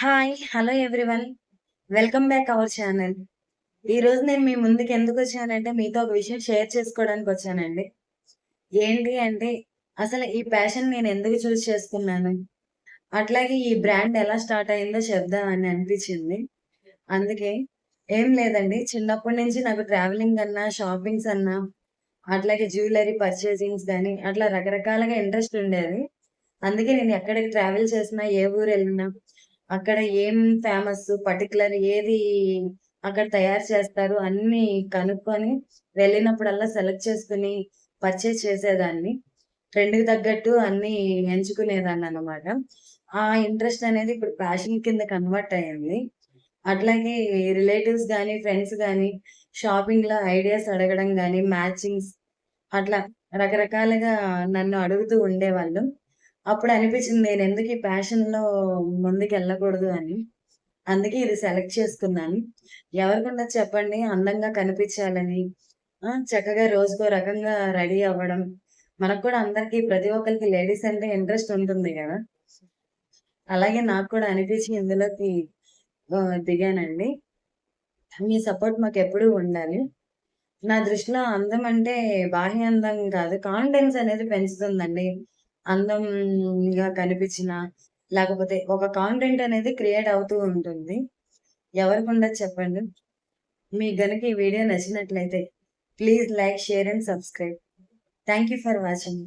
Hi! Hello everyone. Welcome back our channel. ఈరోజు నేను మీ ముందుకు ఎందుకొచ్చానంటే, మీతో ఒక విషయం షేర్ చేసుకోవడానికొచ్చానండి. ఏంటి అంటే, అసలు ఈ ప్యాషన్ నేను ఎందుకు చేసుకున్నాను? అట్లాగే ఈ బ్రాండ్ ఎలా స్టార్ట్ అయిందో చెప్దామని అనిపిచ్చింది. అందుకే ఏం లేదండి. చిన్నప్పటి నుంచి నాకు ట్రావెలింగ్ అన్నా, షాపింగ్స్ అన్నా, అట్లాగే జ్యువెల్లరీ పర్చేసింగ్స్ గాని, అట్లా రకరకాలుగా ఇంట్రెస్ట్ ఉండేది. అందుకే నేను ఎక్కడికి ట్రావెల్ చేసినా, ఏ ఊరెళ్ళినా, అక్కడ ఏం ఫేమస్, పర్టిక్యులర్ ఏది అక్కడ తయారు చేస్తారు అన్నీ కనుక్కొని, వెళ్ళినప్పుడల్లా సెలెక్ట్ చేసుకొని, పర్చేజ్ చేసేదాన్ని. ట్రెండ్‌కి తగ్గట్టు అన్నీ ఎంచుకునేదాన్ననమాట. ఆ ఇంట్రెస్ట్ అనేది ఇప్పుడు ప్యాషన్ కింద కన్వర్ట్ అయింది. అట్లాగే రిలేటివ్స్ గానీ, ఫ్రెండ్స్ గానీ, షాపింగ్‌లో ఐడియాస్ అడగడం గానీ, మ్యాచింగ్స్ అట్లా రకరకాలుగా నన్ను అడుగుతూ ఉండేవాళ్ళు. అప్పుడనిపించింది నేనెందుకు ఈ ప్యాషన్‌లో ముందుకెళ్ళకూడదు అని. అందుకే ఇది సెలెక్ట్ చేసుకున్నాను. ఎవరికుండదు చెప్పండి అందంగా కనిపించాలని. చక్కగా రోజుకో రకంగా రెడీ అవ్వడం. మనకు కూడా అందరికి ప్రతి ఒక్కళ్ళకి లేడీస్ అంటే ఇంట్రెస్ట్ ఉంటుంది గదా! అలాగే నాకు కూడా అనిపించి ఇందులోకి దిగానండి. మీ సపోర్ట్ మాకెప్పుడూ ఉండాలి. నా దృష్టిలో అందం అంటే బాహ్య అందం కాదు. కాన్ఫిడెన్స్ అనేది పెంచుతుందండి. అందంగా కనిపించినా, లేకపోతే ఒక కాన్ఫిడెంట్ అనేది క్రియేట్ అవుతూ ఉంటుంది. ఎవరికుండదు చెప్పండి? మీకు గనక ఈ వీడియో నచ్చినట్లయితే please like, share and subscribe. Thank you for watching.